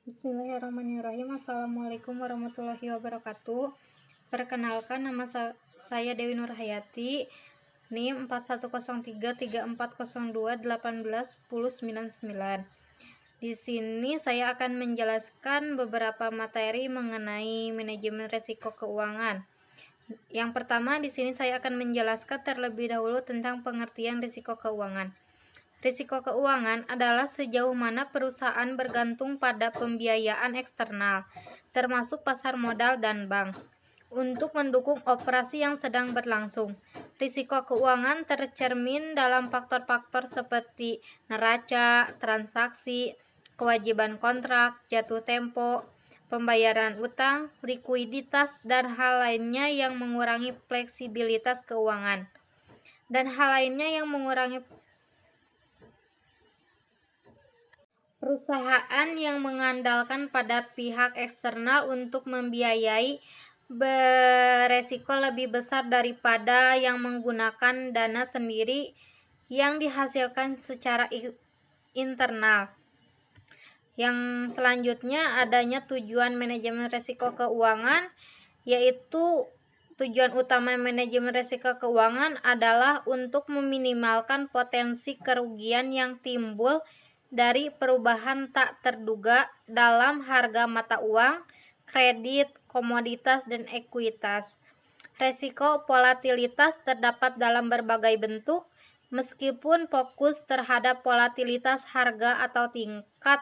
Bismillahirrahmanirrahim. Assalamualaikum warahmatullahi wabarakatuh. Perkenalkan, nama saya Dewi Nurhayati, NIM 41033402181099. Di sini saya akan menjelaskan beberapa materi mengenai manajemen risiko keuangan. Yang pertama, di sini saya akan menjelaskan terlebih dahulu tentang pengertian risiko keuangan. Risiko keuangan adalah sejauh mana perusahaan bergantung pada pembiayaan eksternal, termasuk pasar modal dan bank, untuk mendukung operasi yang sedang berlangsung. Risiko keuangan tercermin dalam faktor-faktor seperti neraca, transaksi, kewajiban kontrak, jatuh tempo, pembayaran utang, likuiditas, dan hal lainnya yang mengurangi fleksibilitas keuangan. Perusahaan yang mengandalkan pada pihak eksternal untuk membiayai beresiko lebih besar daripada yang menggunakan dana sendiri yang dihasilkan secara internal. Yang selanjutnya, adanya tujuan manajemen risiko keuangan, yaitu tujuan utama manajemen risiko keuangan adalah untuk meminimalkan potensi kerugian yang timbul dari perubahan tak terduga dalam harga mata uang, kredit, komoditas, dan ekuitas. Risiko volatilitas terdapat dalam berbagai bentuk, meskipun fokus terhadap volatilitas harga atau tingkat.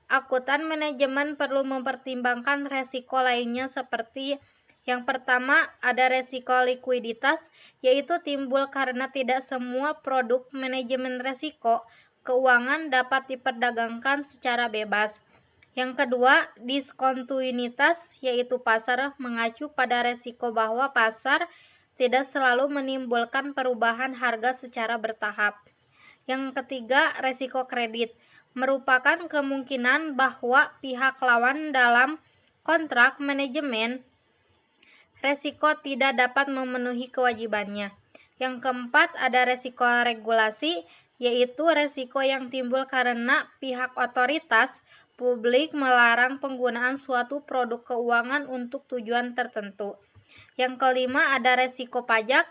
Akuntan manajemen perlu mempertimbangkan risiko lainnya seperti yang pertama, ada risiko likuiditas, yaitu timbul karena tidak semua produk manajemen risiko keuangan dapat diperdagangkan secara bebas. Yang kedua, diskontinuitas, yaitu pasar mengacu pada risiko bahwa pasar tidak selalu menimbulkan perubahan harga secara bertahap. Yang ketiga, risiko kredit, merupakan kemungkinan bahwa pihak lawan dalam kontrak manajemen risiko tidak dapat memenuhi kewajibannya. Yang keempat, ada risiko regulasi, yaitu risiko yang timbul karena pihak otoritas publik melarang penggunaan suatu produk keuangan untuk tujuan tertentu. Yang kelima, ada risiko pajak,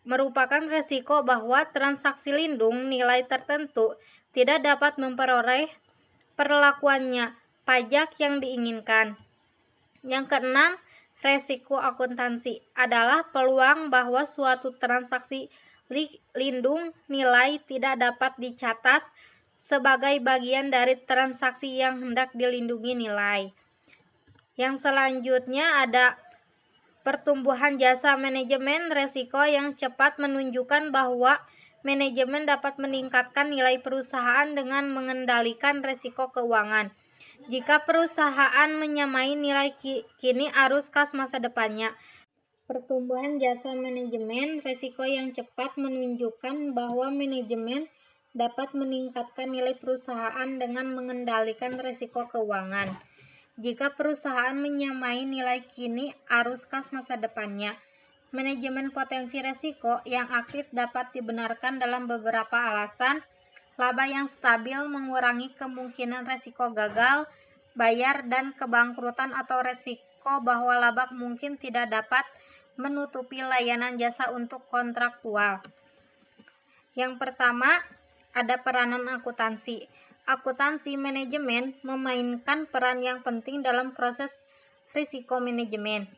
merupakan risiko bahwa transaksi lindung nilai tertentu tidak dapat memperoleh perlakuannya pajak yang diinginkan. Yang keenam, risiko akuntansi adalah peluang bahwa suatu transaksi lindung nilai tidak dapat dicatat sebagai bagian dari transaksi yang hendak dilindungi nilai. Yang selanjutnya ada pertumbuhan jasa manajemen risiko yang cepat menunjukkan bahwa manajemen dapat meningkatkan nilai perusahaan dengan mengendalikan risiko keuangan. Jika perusahaan menyamai nilai kini arus kas masa depannya. Pertumbuhan jasa manajemen risiko yang cepat menunjukkan bahwa manajemen dapat meningkatkan nilai perusahaan dengan mengendalikan risiko keuangan. Jika perusahaan menyamai nilai kini arus kas masa depannya, manajemen potensi risiko yang aktif dapat dibenarkan dalam beberapa alasan. Laba yang stabil mengurangi kemungkinan risiko gagal bayar dan kebangkrutan atau risiko bahwa laba mungkin tidak dapat menutupi layanan jasa untuk kontraktual. Yang pertama, ada peranan akuntansi. Akuntansi manajemen memainkan peran yang penting dalam proses risiko manajemen.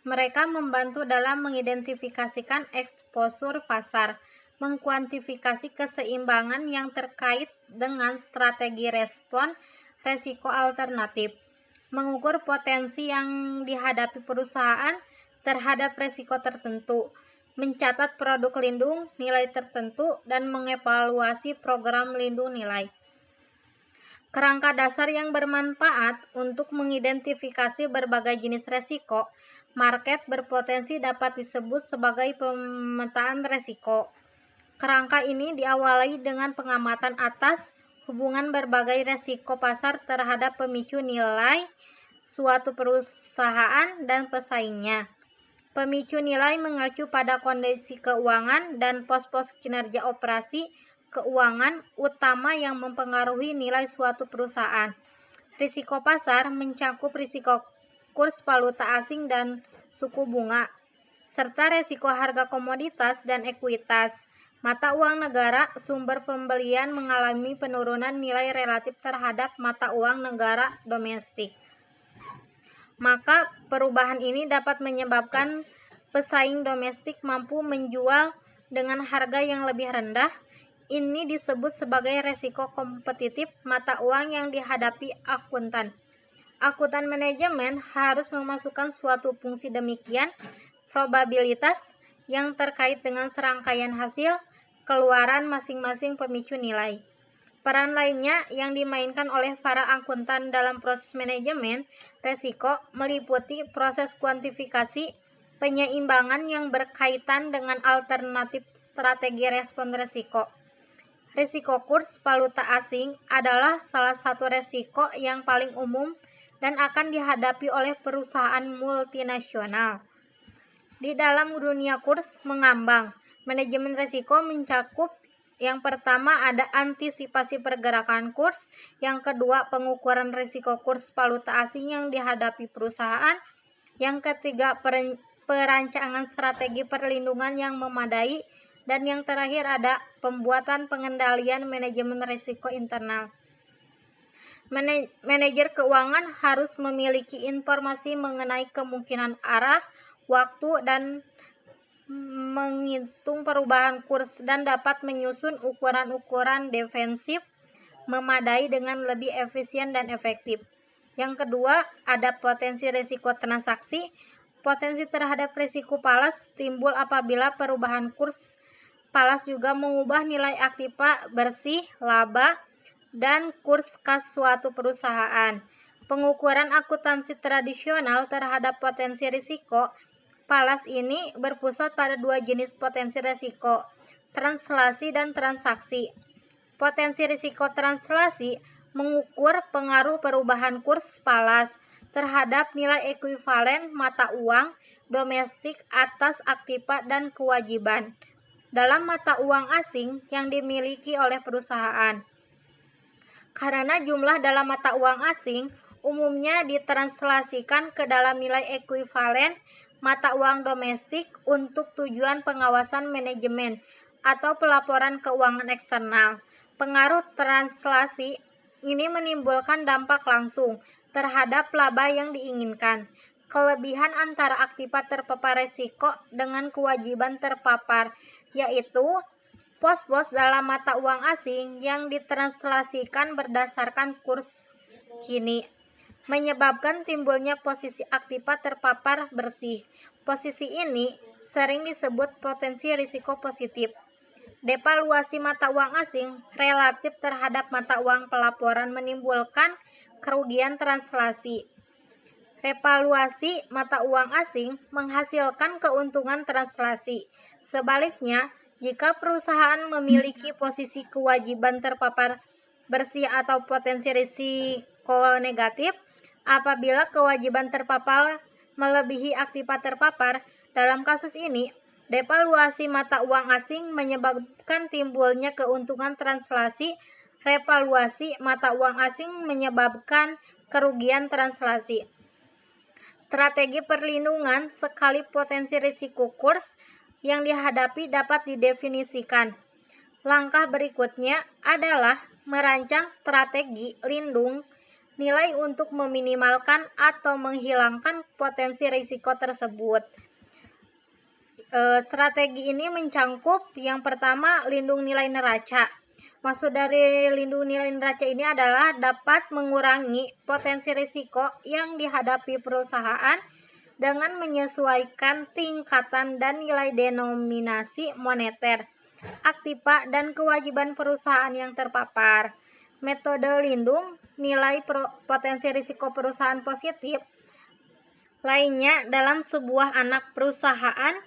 Mereka membantu dalam mengidentifikasikan eksposur pasar, mengkuantifikasi keseimbangan yang terkait dengan strategi respon risiko alternatif, mengukur potensi yang dihadapi perusahaan terhadap risiko tertentu, mencatat produk lindung nilai tertentu, dan mengevaluasi program lindung nilai. Kerangka dasar yang bermanfaat untuk mengidentifikasi berbagai jenis risiko market berpotensi dapat disebut sebagai pemetaan risiko. Kerangka ini diawali dengan pengamatan atas hubungan berbagai risiko pasar terhadap pemicu nilai suatu perusahaan dan pesaingnya. Pemicu nilai mengacu pada kondisi keuangan dan pos-pos kinerja operasi keuangan utama yang mempengaruhi nilai suatu perusahaan. Risiko pasar mencakup risiko kurs valuta asing dan suku bunga, serta risiko harga komoditas dan ekuitas. Mata uang negara, sumber pembelian mengalami penurunan nilai relatif terhadap mata uang negara domestik. Maka perubahan ini dapat menyebabkan pesaing domestik mampu menjual dengan harga yang lebih rendah. Ini disebut sebagai resiko kompetitif mata uang yang dihadapi akuntan. Akuntan manajemen harus memasukkan suatu fungsi demikian, probabilitas yang terkait dengan serangkaian hasil keluaran masing-masing pemicu nilai. Peran lainnya yang dimainkan oleh para akuntan dalam proses manajemen resiko meliputi proses kuantifikasi penyeimbangan yang berkaitan dengan alternatif strategi respon resiko. Risiko kurs valuta asing adalah salah satu risiko yang paling umum dan akan dihadapi oleh perusahaan multinasional. Di dalam dunia kurs mengambang, manajemen risiko mencakup yang pertama ada antisipasi pergerakan kurs, yang kedua pengukuran risiko kurs valuta asing yang dihadapi perusahaan, yang ketiga perancangan strategi perlindungan yang memadai, dan yang terakhir ada pembuatan pengendalian manajemen risiko internal. Manajer keuangan harus memiliki informasi mengenai kemungkinan arah, waktu, dan menghitung perubahan kurs dan dapat menyusun ukuran-ukuran defensif memadai dengan lebih efisien dan efektif. Yang kedua, ada potensi risiko transaksi. Potensi terhadap risiko falas timbul apabila perubahan kurs falas juga mengubah nilai aktiva bersih, laba, dan kurs kas suatu perusahaan. Pengukuran akuntansi tradisional terhadap potensi risiko falas ini berpusat pada dua jenis potensi risiko, translasi dan transaksi. Potensi risiko translasi mengukur pengaruh perubahan kurs falas terhadap nilai ekuivalen mata uang domestik atas aktiva dan kewajiban dalam mata uang asing yang dimiliki oleh perusahaan. Karena jumlah dalam mata uang asing umumnya ditranslasikan ke dalam nilai ekuivalen mata uang domestik untuk tujuan pengawasan manajemen atau pelaporan keuangan eksternal. Pengaruh translasi ini menimbulkan dampak langsung terhadap laba yang diinginkan. Kelebihan antara aktiva terpapar risiko dengan kewajiban terpapar, yaitu pos-pos dalam mata uang asing yang ditranslasikan berdasarkan kurs kini, menyebabkan timbulnya posisi aktiva terpapar bersih. Posisi ini sering disebut potensi risiko positif. Devaluasi mata uang asing relatif terhadap mata uang pelaporan menimbulkan kerugian translasi. Revaluasi mata uang asing menghasilkan keuntungan translasi. Sebaliknya, jika perusahaan memiliki posisi kewajiban terpapar bersih atau potensi risiko negatif, apabila kewajiban terpapar melebihi aktiva terpapar, dalam kasus ini, devaluasi mata uang asing menyebabkan timbulnya keuntungan translasi. Revaluasi mata uang asing menyebabkan kerugian translasi. Strategi perlindungan sekali potensi risiko kurs yang dihadapi dapat didefinisikan. Langkah berikutnya adalah merancang strategi lindung nilai untuk meminimalkan atau menghilangkan potensi risiko tersebut. Strategi ini mencakup yang pertama lindung nilai neraca. Maksud dari lindung nilai neraca ini adalah dapat mengurangi potensi risiko yang dihadapi perusahaan dengan menyesuaikan tingkatan dan nilai denominasi moneter, aktiva, dan kewajiban perusahaan yang terpapar. Metode lindung nilai potensi risiko perusahaan positif lainnya dalam sebuah anak perusahaan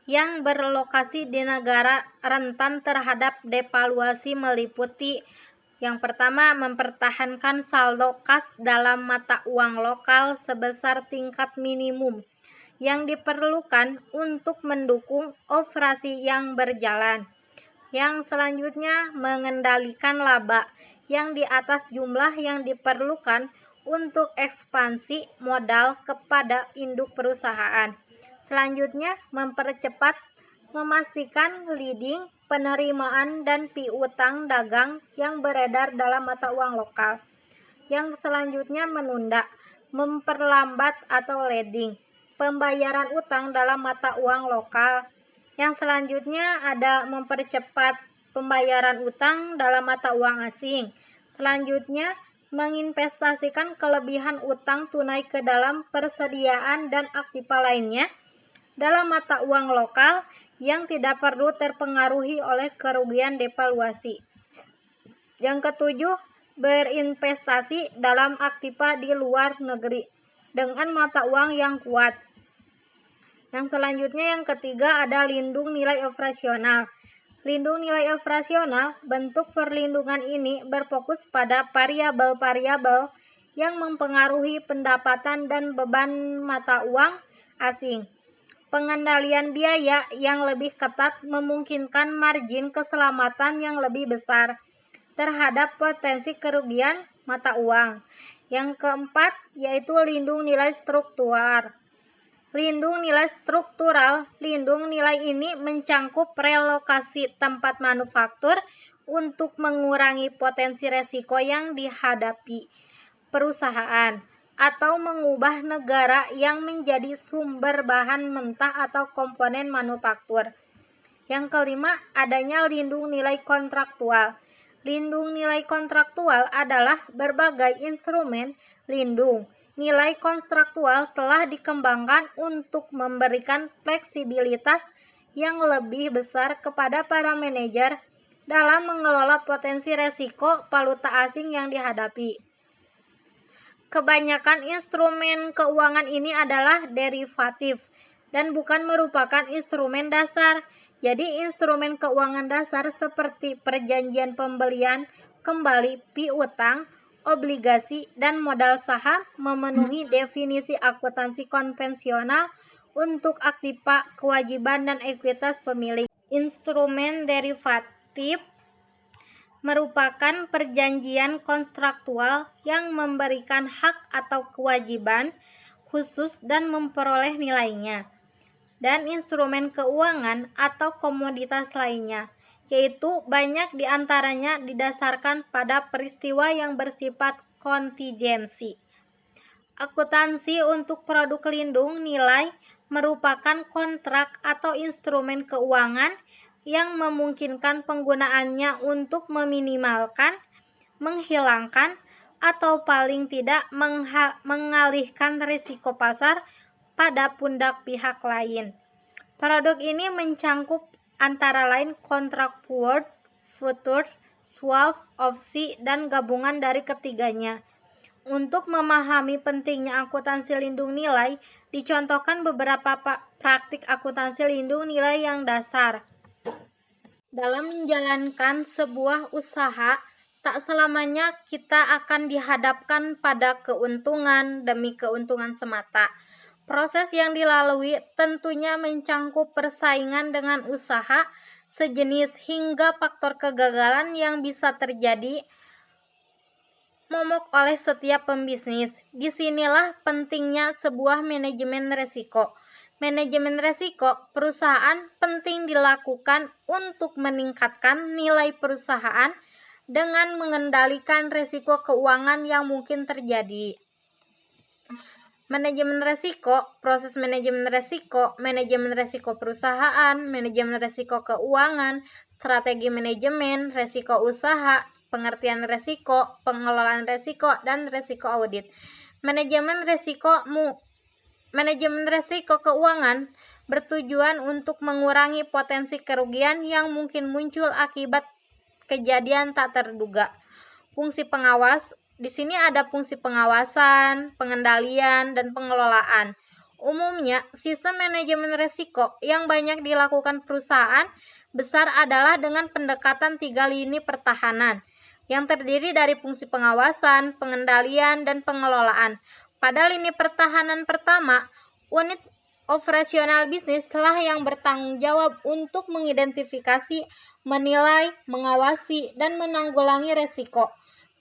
yang berlokasi di negara rentan terhadap devaluasi meliputi yang pertama, mempertahankan saldo kas dalam mata uang lokal sebesar tingkat minimum yang diperlukan untuk mendukung operasi yang berjalan. Yang selanjutnya, mengendalikan laba yang di atas jumlah yang diperlukan untuk ekspansi modal kepada induk perusahaan. Selanjutnya, mempercepat memastikan leading, penerimaan, dan piutang dagang yang beredar dalam mata uang lokal. Yang selanjutnya menunda, memperlambat atau leading, pembayaran utang dalam mata uang lokal. Yang selanjutnya ada mempercepat pembayaran utang dalam mata uang asing. Selanjutnya, menginvestasikan kelebihan utang tunai ke dalam persediaan dan aktiva lainnya dalam mata uang lokal yang tidak perlu terpengaruhi oleh kerugian devaluasi. Yang ketujuh, berinvestasi dalam aktiva di luar negeri dengan mata uang yang kuat. Yang selanjutnya yang ketiga ada lindung nilai operasional. Lindung nilai operasional, bentuk perlindungan ini berfokus pada variabel-variabel yang mempengaruhi pendapatan dan beban mata uang asing. Pengendalian biaya yang lebih ketat memungkinkan margin keselamatan yang lebih besar terhadap potensi kerugian mata uang. Yang keempat yaitu lindung nilai struktural. Lindung nilai struktural, lindung nilai ini mencangkup relokasi tempat manufaktur untuk mengurangi potensi resiko yang dihadapi perusahaan atau mengubah negara yang menjadi sumber bahan mentah atau komponen manufaktur. Yang kelima, adanya lindung nilai kontraktual. Lindung nilai kontraktual adalah berbagai instrumen lindung nilai kontraktual telah dikembangkan untuk memberikan fleksibilitas yang lebih besar kepada para manajer dalam mengelola potensi resiko valuta asing yang dihadapi. Kebanyakan instrumen keuangan ini adalah derivatif dan bukan merupakan instrumen dasar. Jadi instrumen keuangan dasar seperti perjanjian pembelian kembali piutang, obligasi, dan modal saham memenuhi definisi akuntansi konvensional untuk aktiva, kewajiban, dan ekuitas pemilik. Instrumen derivatif merupakan perjanjian kontraktual yang memberikan hak atau kewajiban khusus dan memperoleh nilainya. Dan instrumen keuangan atau komoditas lainnya, yaitu banyak diantaranya didasarkan pada peristiwa yang bersifat kontingensi. Akuntansi untuk produk lindung nilai merupakan kontrak atau instrumen keuangan yang memungkinkan penggunaannya untuk meminimalkan, menghilangkan, atau paling tidak mengalihkan risiko pasar pada pundak pihak lain. Produk ini mencangkup antara lain kontrak forward, futures, swap, opsi, dan gabungan dari ketiganya. Untuk memahami pentingnya akuntansi lindung nilai, dicontohkan beberapa praktik akuntansi lindung nilai yang dasar. Dalam menjalankan sebuah usaha, tak selamanya kita akan dihadapkan pada keuntungan demi keuntungan semata. Proses yang dilalui tentunya mencangkup persaingan dengan usaha sejenis hingga faktor kegagalan yang bisa terjadi momok oleh setiap pembisnis. Disinilah pentingnya sebuah manajemen resiko. Manajemen resiko perusahaan penting dilakukan untuk meningkatkan nilai perusahaan dengan mengendalikan resiko keuangan yang mungkin terjadi. Manajemen resiko, proses manajemen resiko perusahaan, manajemen resiko keuangan, strategi manajemen, resiko usaha, pengertian resiko, pengelolaan resiko, dan resiko audit. Manajemen resiko keuangan bertujuan untuk mengurangi potensi kerugian yang mungkin muncul akibat kejadian tak terduga. Fungsi pengawas, di sini ada fungsi pengawasan, pengendalian, dan pengelolaan. Umumnya, sistem manajemen resiko yang banyak dilakukan perusahaan besar adalah dengan pendekatan 3 lini pertahanan, yang terdiri dari fungsi pengawasan, pengendalian, dan pengelolaan. Pada lini pertahanan pertama, unit operasional bisnis lah yang bertanggung jawab untuk mengidentifikasi, menilai, mengawasi, dan menanggulangi resiko.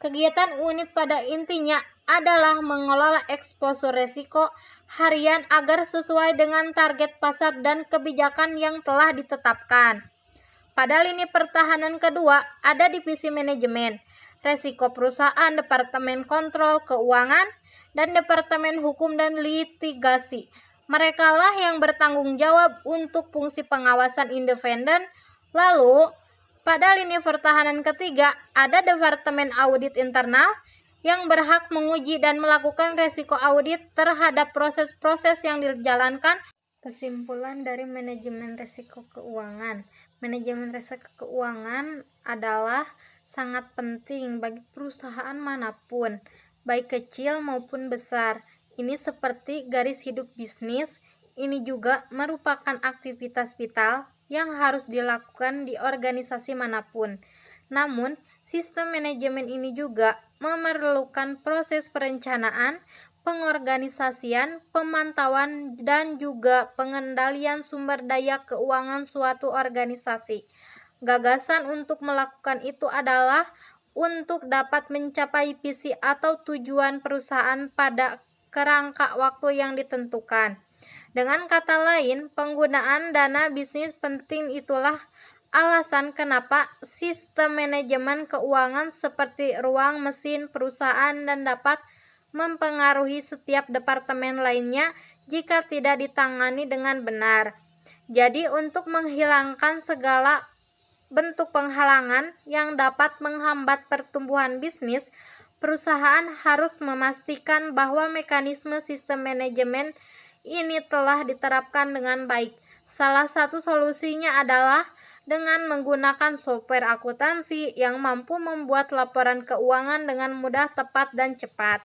Kegiatan unit pada intinya adalah mengelola eksposur resiko harian agar sesuai dengan target pasar dan kebijakan yang telah ditetapkan. Pada lini pertahanan kedua, ada divisi manajemen, resiko perusahaan, departemen kontrol keuangan, dan departemen hukum dan litigasi. Merekalah yang bertanggung jawab untuk fungsi pengawasan independen. Lalu, pada lini pertahanan ketiga, ada departemen audit internal yang berhak menguji dan melakukan resiko audit terhadap proses-proses yang dijalankan. Kesimpulan dari manajemen risiko keuangan. Manajemen risiko keuangan adalah sangat penting bagi perusahaan manapun, baik kecil maupun besar. Ini seperti garis hidup bisnis. Ini juga merupakan aktivitas vital yang harus dilakukan di organisasi manapun. Namun, sistem manajemen ini juga memerlukan proses perencanaan, pengorganisasian, pemantauan, dan juga pengendalian sumber daya keuangan suatu organisasi. Gagasan untuk melakukan itu adalah untuk dapat mencapai visi atau tujuan perusahaan pada kerangka waktu yang ditentukan. Dengan kata lain, penggunaan dana bisnis penting. Itulah alasan kenapa sistem manajemen keuangan seperti ruang mesin perusahaan dan dapat mempengaruhi setiap departemen lainnya jika tidak ditangani dengan benar. Jadi, untuk menghilangkan segala bentuk penghalangan yang dapat menghambat pertumbuhan bisnis, perusahaan harus memastikan bahwa mekanisme sistem manajemen ini telah diterapkan dengan baik. Salah satu solusinya adalah dengan menggunakan software akuntansi yang mampu membuat laporan keuangan dengan mudah, tepat, dan cepat.